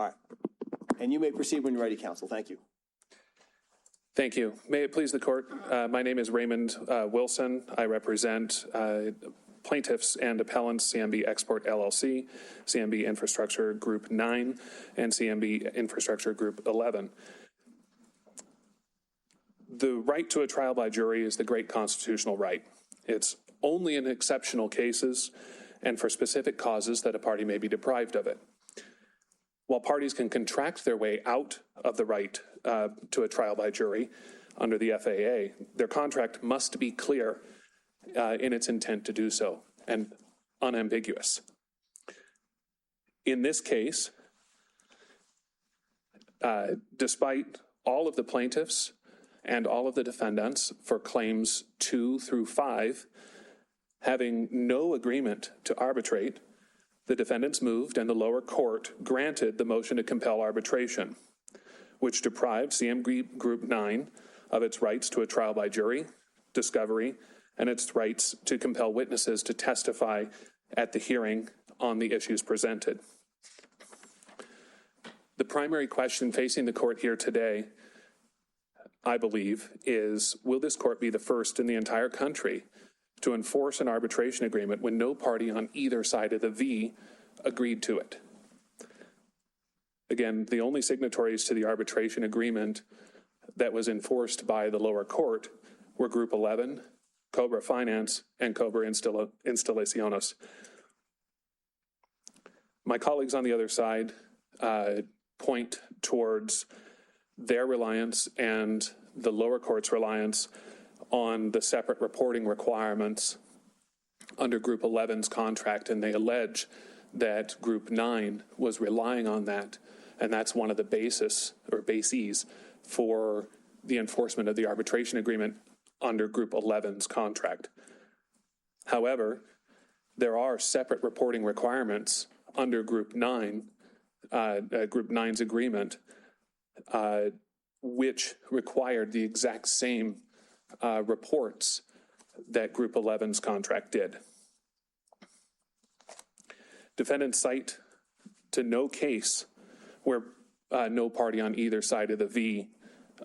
All right. And you may proceed when you're ready, counsel. Thank you. Thank you. May it please the court. My name is Raymond Wilson. I represent plaintiffs and appellants, CMB Export LLC, CMB Infrastructure Group 9, and CMB Infrastructure Group 11. The right to a trial by jury is the great constitutional right. It's only in exceptional cases and for specific causes that a party may be deprived of it. While parties can contract their way out of the right to a trial by jury under the FAA, their contract must be clear in its intent to do so and unambiguous. In this case, despite all of the plaintiffs and all of the defendants for claims 2 through 5 having no agreement to arbitrate, the defendants moved and the lower court granted the motion to compel arbitration, which deprived CMB Group 9 of its rights to a trial by jury, discovery, and its rights to compel witnesses to testify at the hearing on the issues presented. The primary question facing the court here today, I believe, is will this court be the first in the entire country to enforce an arbitration agreement when no party on either side of the V agreed to it? Again, the only signatories to the arbitration agreement that was enforced by the lower court were Group 11, Cobra Finance, and Cobra Instalaciones. My colleagues on the other side point towards their reliance and the lower court's reliance on the separate reporting requirements under Group 11's contract, and they allege that Group 9 was relying on that, and that's one of the bases for the enforcement of the arbitration agreement under Group 11's contract. However, there are separate reporting requirements under Group 9's agreement, which required the exact same reports that Group 11's contract did. Defendants cite to no case where no party on either side of the V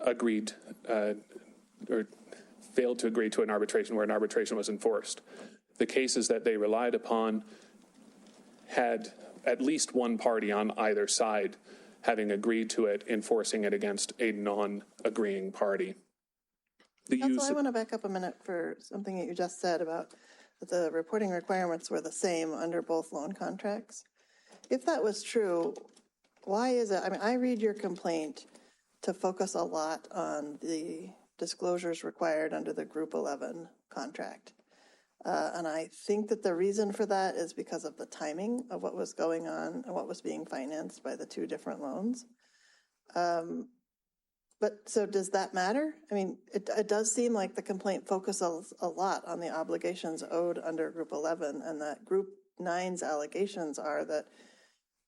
agreed or failed to agree to an arbitration where an arbitration was enforced. The cases that they relied upon had at least one party on either side having agreed to it, enforcing it against a non-agreeing party. Counsel, I want to back up a minute for something that you just said about that the reporting requirements were the same under both loan contracts. If that was true, why is it? I mean, I read your complaint to focus a lot on the disclosures required under the Group 11 contract. And I think that the reason for that is because of the timing of what was going on and what was being financed by the two different loans. But so does that matter? I mean, it does seem like the complaint focuses a lot on the obligations owed under Group 11, and that Group 9's allegations are that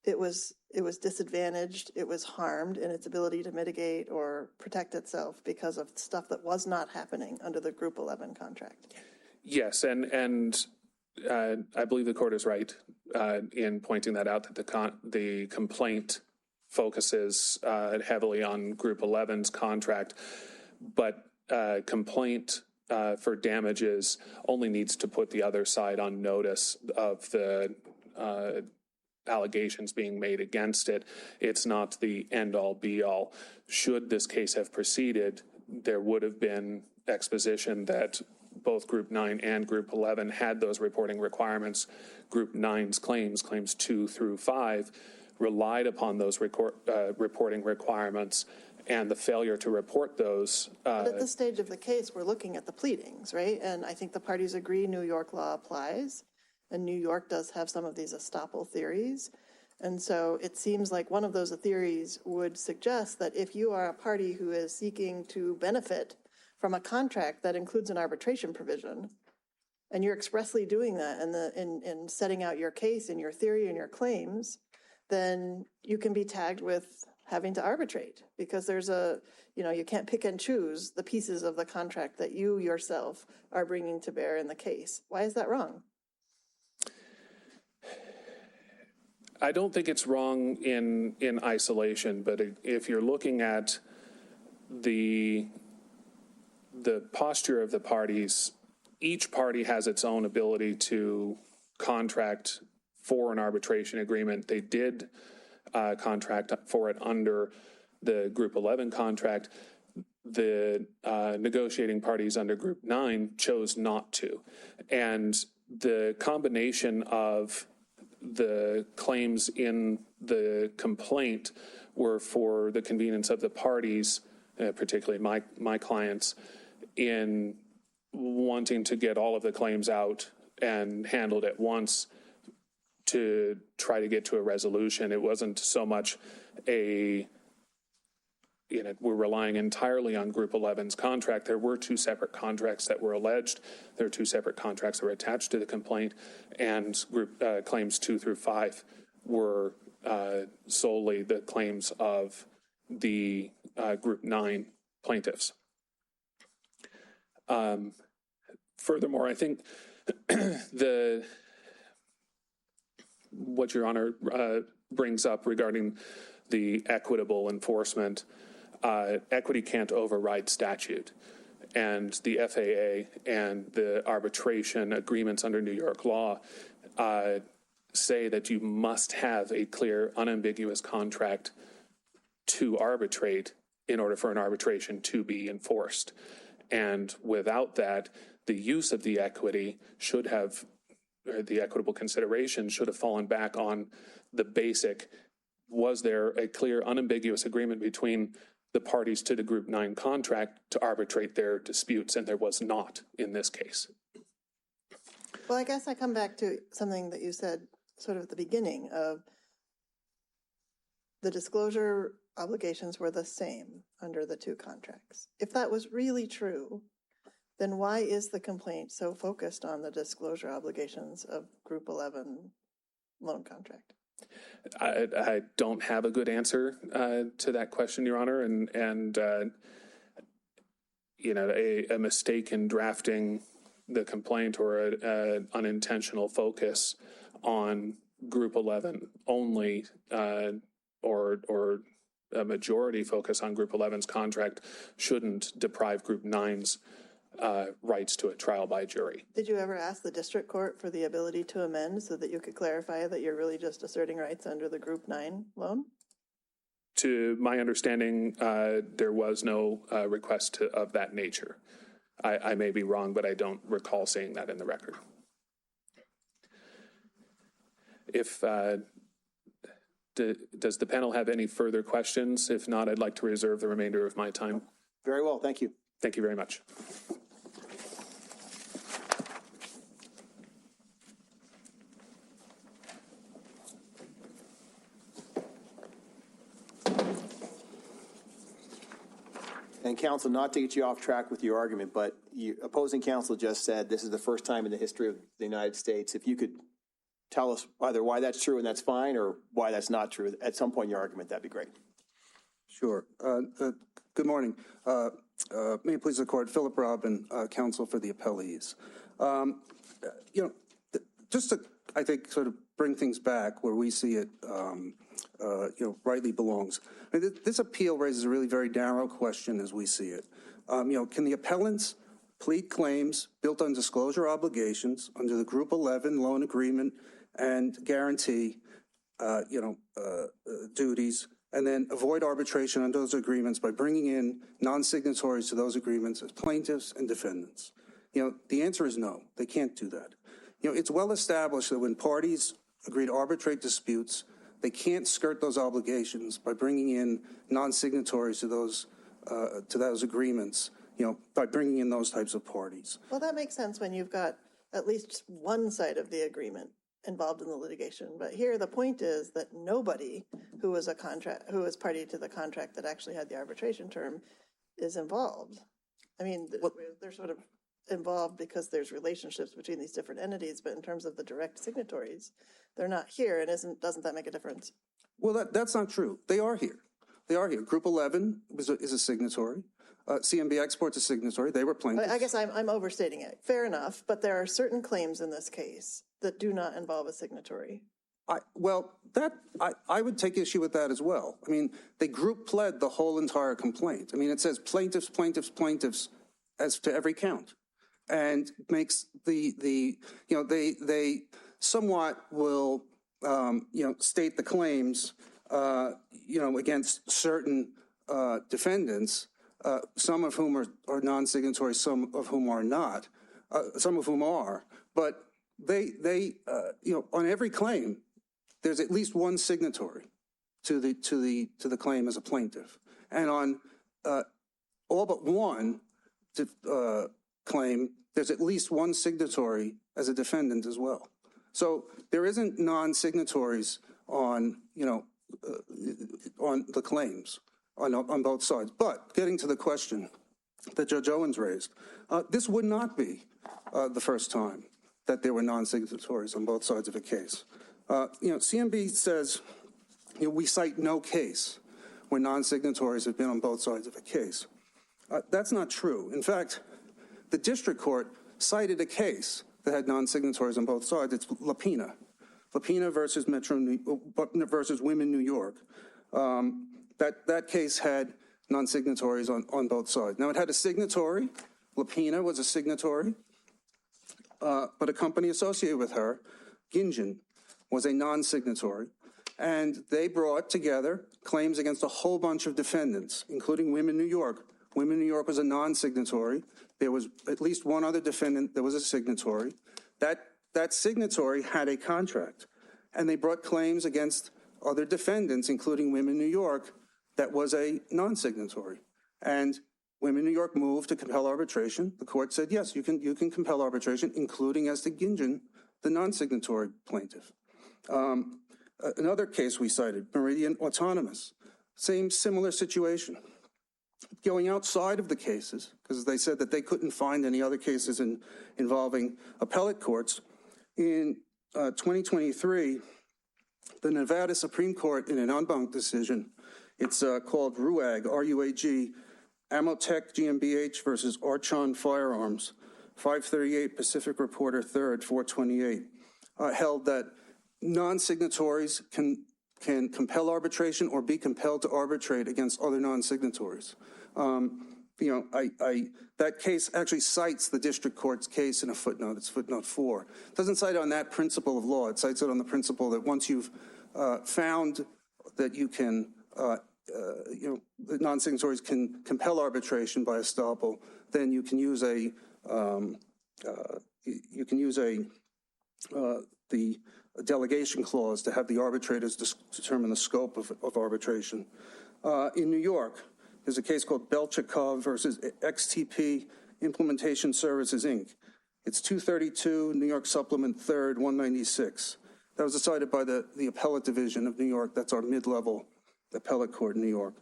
it was disadvantaged, it was harmed in its ability to mitigate or protect itself because of stuff that was not happening under the Group 11 contract. Yes, and I believe the court is right in pointing that out, that the complaint focuses heavily on Group 11's contract, but complaint for damages only needs to put the other side on notice of the allegations being made against it. It's not the end-all, be-all. Should this case have proceeded, there would have been exposition that both Group 9 and Group 11 had those reporting requirements. Group 9's claims 2 through 5, relied upon those reporting requirements, and the failure to report those. But at this stage of the case, we're looking at the pleadings, right? And I think the parties agree New York law applies, and New York does have some of these estoppel theories. And so it seems like one of those theories would suggest that if you are a party who is seeking to benefit from a contract that includes an arbitration provision, and you're expressly doing that in setting out your case and your theory and your claims, then you can be tagged with having to arbitrate, because there's you can't pick and choose the pieces of the contract that you yourself are bringing to bear in the case. Why is that wrong? I don't think it's wrong in isolation, but if you're looking at the posture of the parties, each party has its own ability to contract for an arbitration agreement. They did contract for it under the Group 11 contract. The negotiating parties under Group 9 chose not to. And the combination of the claims in the complaint were for the convenience of the parties, particularly my clients, in wanting to get all of the claims out and handled at once to try to get to a resolution. It wasn't so much we're relying entirely on Group 11's contract. There were two separate contracts that were alleged. There are two separate contracts that were attached to the complaint, and claims 2 through 5 were solely the claims of the Group 9 plaintiffs. Furthermore, I think what Your Honor brings up regarding the equitable enforcement, equity can't override statute. And the FAA and the arbitration agreements under New York law say that you must have a clear, unambiguous contract to arbitrate in order for an arbitration to be enforced. And without that, the use of the equity should have, or the equitable consideration should have fallen back on the basic, was there a clear, unambiguous agreement between the parties to the Group 9 contract to arbitrate their disputes, and there was not in this case. Well, I guess I come back to something that you said sort of at the beginning of the disclosure obligations were the same under the two contracts. If that was really true, then why is the complaint so focused on the disclosure obligations of Group 11 loan contract? I don't have a good answer to that question, Your Honor, and a mistake in drafting the complaint or an unintentional focus on Group 11 only, or a majority focus on Group 11's contract shouldn't deprive Group 9's rights to a trial by jury. Did you ever ask the district court for the ability to amend so that you could clarify that you're really just asserting rights under the Group 9 loan? To my understanding, there was no request of that nature. I may be wrong, but I don't recall seeing that in the record. Does the panel have any further questions? If not, I'd like to reserve the remainder of my time. Very well, thank you. Thank you very much. And counsel, not to get you off track with your argument, but opposing counsel just said this is the first time in the history of the United States. If you could tell us either why that's true and that's fine, or why that's not true at some point in your argument, that'd be great. Sure. Good morning. May it please the court, Philip Robin, counsel for the Appellees. Just to, I think, sort of bring things back where we see it, rightly belongs. I mean, this appeal raises a really very narrow question as we see it. Can the appellants plead claims built on disclosure obligations under the Group 11 loan agreement and guarantee, duties, and then avoid arbitration on those agreements by bringing in non-signatories to those agreements as plaintiffs and defendants? The answer is no, they can't do that. It's well established that when parties agree to arbitrate disputes, they can't skirt those obligations by bringing in non-signatories to those agreements, by bringing in those types of parties. Well, that makes sense when you've got at least one side of the agreement involved in the litigation. But here the point is that nobody who was party to the contract that actually had the arbitration term is involved. I mean, they're sort of involved because there's relationships between these different entities, but in terms of the direct signatories, they're not here. And doesn't that make a difference? Well, that's not true. They are here. They are here. Group 11 is a signatory. CMB Export's a signatory. They were plaintiffs. I guess I'm overstating it. Fair enough. But there are certain claims in this case that do not involve a signatory. I would take issue with that as well. I mean, they group pled the whole entire complaint. I mean, it says plaintiffs, plaintiffs, plaintiffs as to every count, and makes they somewhat will, state the claims, against certain defendants, some of whom are non-signatory, some of whom are not, some of whom are, but they on every claim, there's at least one signatory to the claim as a plaintiff, and on all but one claim, there's at least one signatory as a defendant as well. So there isn't non-signatories on on the claims on both sides. But getting to the question that Judge Owens raised, this would not be the first time that there were non-signatories on both sides of a case. CMB says, we cite no case where non-signatories have been on both sides of a case. That's not true. In fact, the district court cited a case that had non-signatories on both sides. It's Lapina versus versus Women New York. That case had non-signatories on both sides. Now, it had a signatory. Lapina was a signatory, but a company associated with her, Gingen, was a non-signatory, and they brought together claims against a whole bunch of defendants, including Women New York. Women New York was a non-signatory. There was at least one other defendant that was a signatory. That signatory had a contract, and they brought claims against other defendants, including Women New York, that was a non-signatory. And Women New York moved to compel arbitration. The court said, yes, you can compel arbitration, including as to Gingen, the non-signatory plaintiff. Another case we cited, Meridian Autonomous, similar situation. Going outside of the cases, because they said that they couldn't find any other cases involving appellate courts, in 2023, the Nevada Supreme Court, in an en banc decision, it's called RUAG, R-U-A-G, Amotech GmbH versus Archon Firearms, 538 Pacific Reporter 3rd, 428, held that non-signatories can compel arbitration or be compelled to arbitrate against other non-signatories. That case actually cites the district court's case in a footnote. It's footnote 4. It doesn't cite on that principle of law. It cites it on the principle that once you've found that you can, that non-signatories can compel arbitration by estoppel, then you can use the delegation clause to have the arbitrators determine the scope of arbitration. In New York, there's a case called Belchikov versus XTP Implementation Services, Inc. It's 232 New York Supplement 3rd, 196. That was decided by the Appellate Division of New York. That's our mid-level appellate court in New York.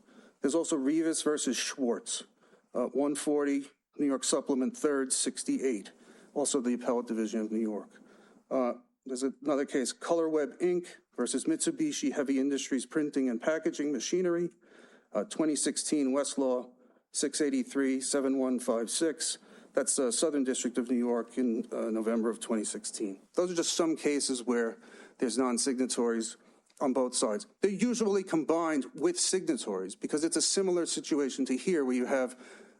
There's also Rivas versus Schwartz, 140 New York Supplement 3rd, 68. Also the Appellate Division of New York. There's another case, ColorWeb Inc. versus Mitsubishi Heavy Industries Printing and Packaging Machinery, 2016 Westlaw 683-7156. That's the Southern District of New York in November of 2016. Those are just some cases where there's non-signatories on both sides. They're usually combined with signatories because it's a similar situation to here where you have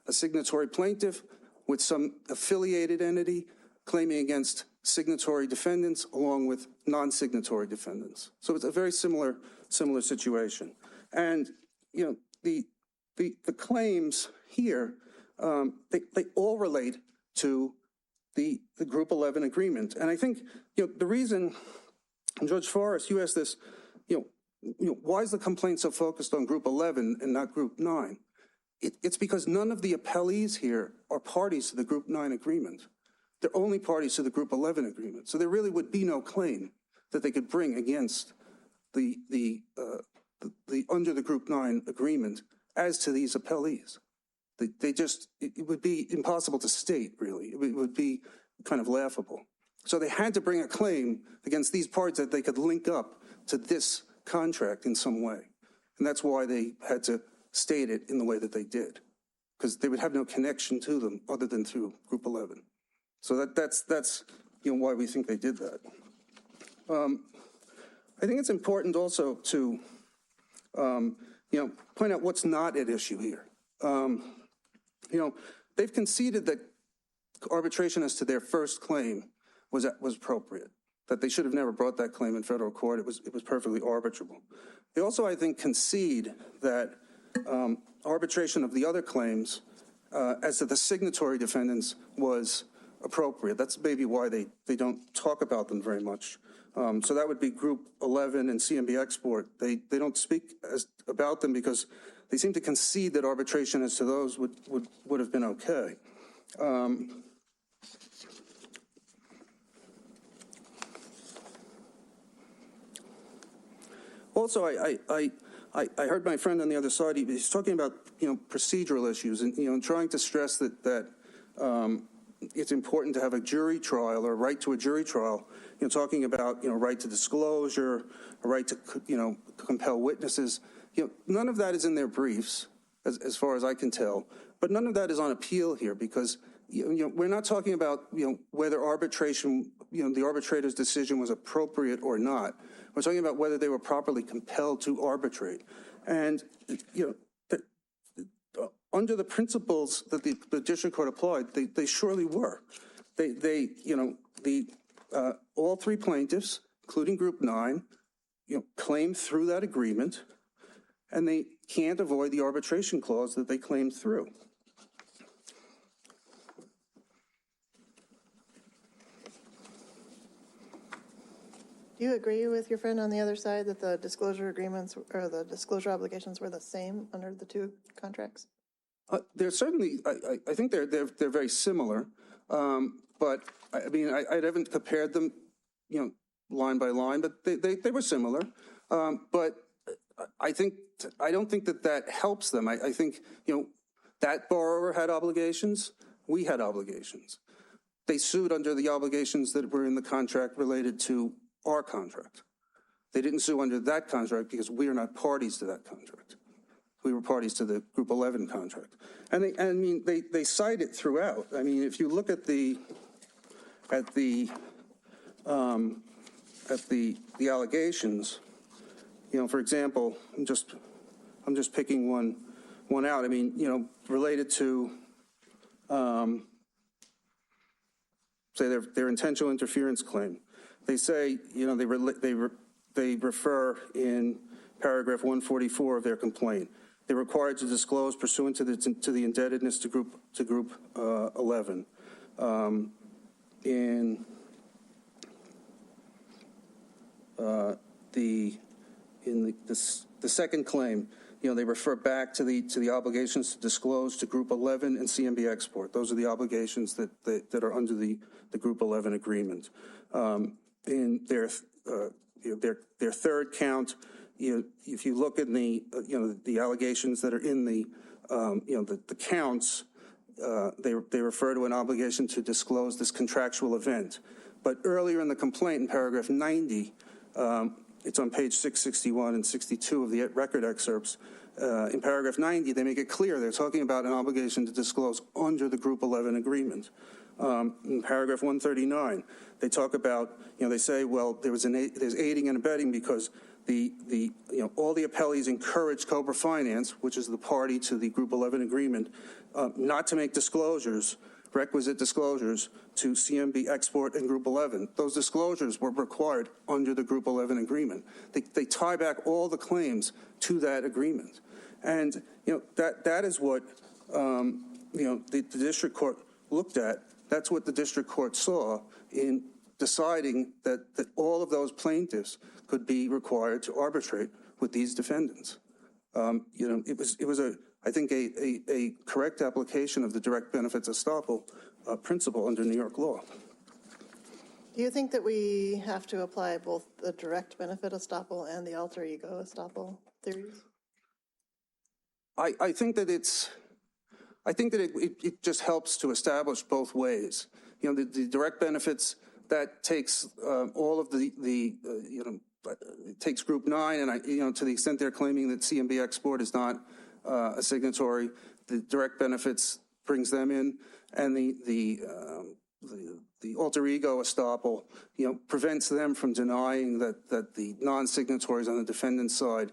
a signatory plaintiff with some affiliated entity claiming against signatory defendants along with non-signatory defendants. So it's a very similar situation. And, the claims here, they all relate to the Group 11 agreement. And I think, the reason, Judge Forrest, you asked this, why is the complaint so focused on Group 11 and not Group 9? It's because none of the appellees here are parties to the Group 9 agreement. They're only parties to the Group 11 agreement. So there really would be no claim that they could bring against the under the Group 9 agreement as to these appellees. It would be impossible to state, really. It would be kind of laughable. So they had to bring a claim against these parties that they could link up to this contract in some way. And that's why they had to state it in the way that they did, because they would have no connection to them other than through Group 11. So that's why we think they did that. I think it's important also to, point out what's not at issue here. They've conceded that arbitration as to their first claim was appropriate, that they should have never brought that claim in federal court. It was perfectly arbitrable. They also, I think, concede that arbitration of the other claims as to the signatory defendants was appropriate. That's maybe why they don't talk about them very much. So that would be Group 11 and CMB Export. They don't speak about them because they seem to concede that arbitration as to those would have been okay. Also, I heard my friend on the other side. He's talking about procedural issues and trying to stress that it's important to have a jury trial or right to a jury trial. Talking about right to disclosure, a right to compel witnesses. None of that is in their briefs, as far as I can tell. But none of that is on appeal here because we're not talking about whether arbitration, the arbitrator's decision was appropriate or not. We're talking about whether they were properly compelled to arbitrate. And under the principles that the district court applied, they surely were. All three plaintiffs, including Group 9, claimed through that agreement, and they can't avoid the arbitration clause that they claimed through. Do you agree with your friend on the other side that the disclosure agreements or the disclosure obligations were the same under the two contracts? They're certainly, I think they're very similar, but I mean, I haven't compared them, line by line, but they were similar. But I don't think that helps them. I think, that borrower had obligations, we had obligations. They sued under the obligations that were in the contract related to our contract. They didn't sue under that contract because we are not parties to that contract. We were parties to the Group 11 contract. And they cite it throughout. I mean, if you look at the allegations, for example, I'm just picking one out. I mean, related to say their intentional interference claim. They say, they refer in paragraph 144 of their complaint. They're required to disclose pursuant to the indebtedness to Group 11. In the second claim, they refer back to the obligations to disclose to Group 11 and CMB Export. Those are the obligations that are under the Group 11 agreement. In their third count, if you look at the allegations that are in the counts, they refer to an obligation to disclose this contractual event. But earlier in the complaint, in paragraph 90, it's on page 661 and 62 of the record excerpts. In paragraph 90, they make it clear they're talking about an obligation to disclose under the Group 11 agreement. In paragraph 139, they talk about, they say, well, there's aiding and abetting because all the appellees encouraged Cobra Finance, which is the party to the Group 11 agreement, not to make requisite disclosures to CMB Export and Group 11. Those disclosures were required under the Group 11 agreement. They tie back all the claims to that agreement. And, that is what, the district court looked at. That's what the district court saw in deciding that all of those plaintiffs could be required to arbitrate with these defendants. It was I think a correct application of the direct benefits estoppel principle under New York law. Do you think that we have to apply both the direct benefit estoppel and the alter ego estoppel theories? I think that it just helps to establish both ways. The direct benefits, that takes all of it takes Group 9, and to the extent they're claiming that CMB Export is not a signatory, the direct benefits brings them in, and the the alter ego estoppel, prevents them from denying that the non-signatories on the defendant's side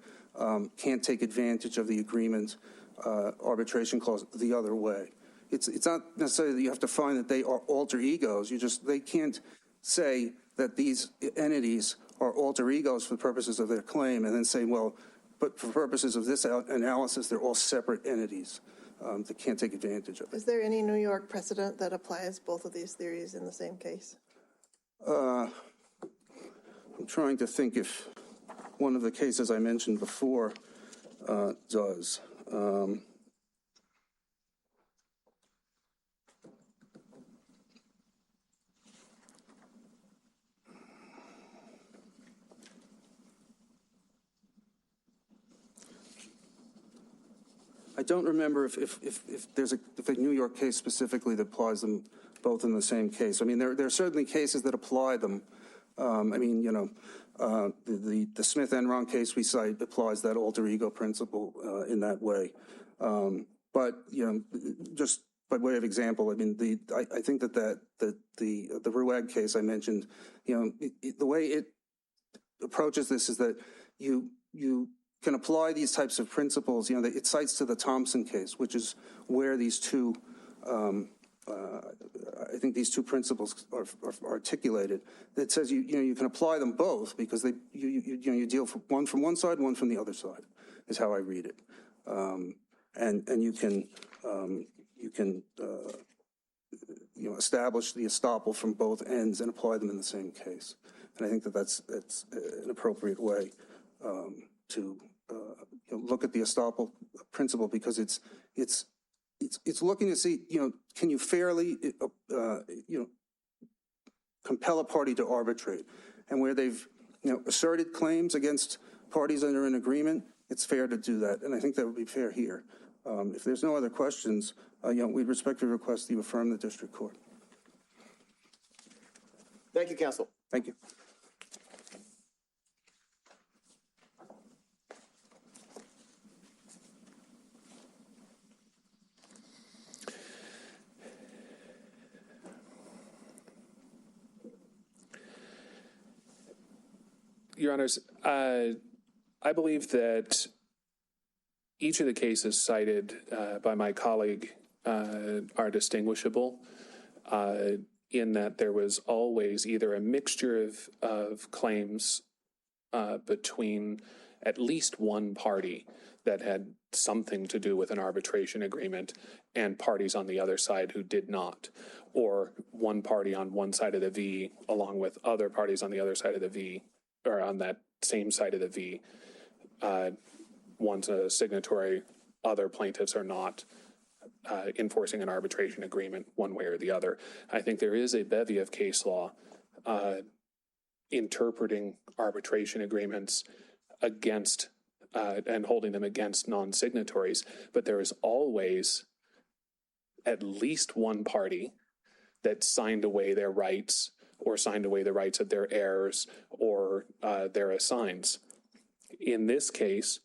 can't take advantage of the agreement arbitration clause the other way. It's not necessarily that you have to find that they are alter egos. They can't say that these entities are alter egos for purposes of their claim and then say, well, but for purposes of this analysis, they're all separate entities that can't take advantage of it. Is there any New York precedent that applies both of these theories in the same case? I'm trying to think if one of the cases I mentioned before does. I don't remember if there's a New York case specifically that applies them both in the same case. I mean, there are certainly cases that apply them. The Smith Enron case we cite applies that alter ego principle in that way. But just by way of example, I mean, I think that the Ruag case I mentioned, the way it approaches this is that you can apply these types of principles. It cites to the Thompson case, which is where these two, I think these two principles are articulated. It says you can apply them both because you deal one from one side, one from the other side, is how I read it, and you can establish the estoppel from both ends and apply them in the same case. And I think that's an appropriate way to look at the estoppel principle, because it's looking to see, can you fairly compel a party to arbitrate, and where they've asserted claims against parties under an agreement, it's fair to do that, and I think that would be fair here. If there's no other questions, we'd respectfully request that you affirm the district court. Thank you, counsel. Thank you. Your Honors, I believe that each of the cases cited by my colleague are distinguishable in that there was always either a mixture of claims between at least one party that had something to do with an arbitration agreement and parties on the other side who did not, or one party on one side of the V along with other parties on the other side of the V, or on that same side of the V. One's a signatory, other plaintiffs are not enforcing an arbitration agreement one way or the other. I think there is a bevy of case law interpreting arbitration agreements against and holding them against non-signatories, but there is always at least one party that signed away their rights or signed away the rights of their heirs or their assigns. In this case,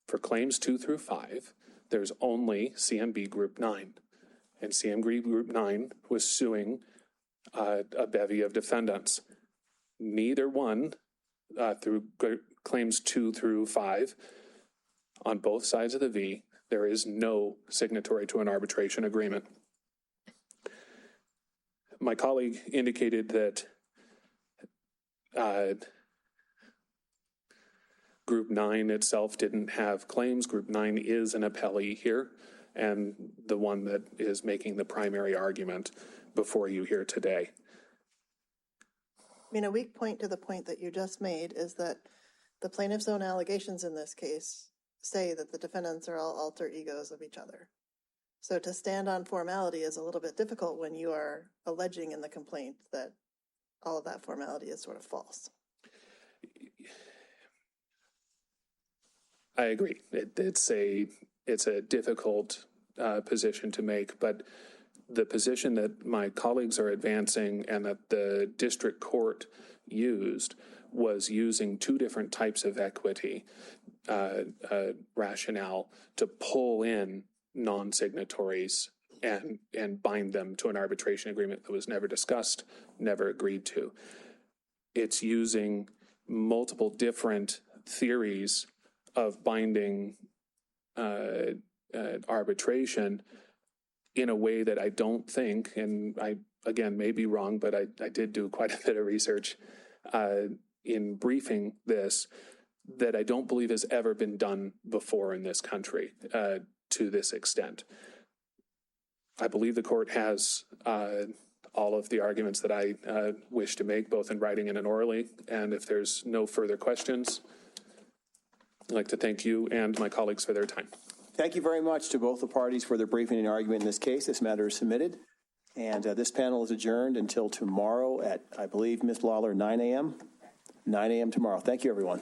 for claims 2 through 5, there's only CMB Group 9. And CMB Group 9 was suing a bevy of defendants. Neither one, through claims 2 through 5, on both sides of the V, there is no signatory to an arbitration agreement. My colleague indicated that Group 9 itself didn't have claims. Group 9 is an appellee here, and the one that is making the primary argument before you here today. I mean, a weak point to the point that you just made is that the plaintiff's own allegations in this case say that the defendants are all alter egos of each other. So to stand on formality is a little bit difficult when you are alleging in the complaint that all of that formality is sort of false. I agree. It's a difficult position to make, but the position that my colleagues are advancing and that the district court used was using two different types of equity rationale to pull in non-signatories and bind them to an arbitration agreement that was never discussed, never agreed to. It's using multiple different theories of binding arbitration in a way that I don't think, and I, again, may be wrong, but I did do quite a bit of research in briefing this, that I don't believe has ever been done before in this country to this extent. I believe the court has all of the arguments that I wish to make, both in writing and in orally, and if there's no further questions, I'd like to thank you and my colleagues for their time. Thank you very much to both the parties for their briefing and argument in this case. This matter is submitted, and this panel is adjourned until tomorrow at, I believe, Ms. Lawler, 9 a.m. 9 a.m. tomorrow. Thank you, everyone.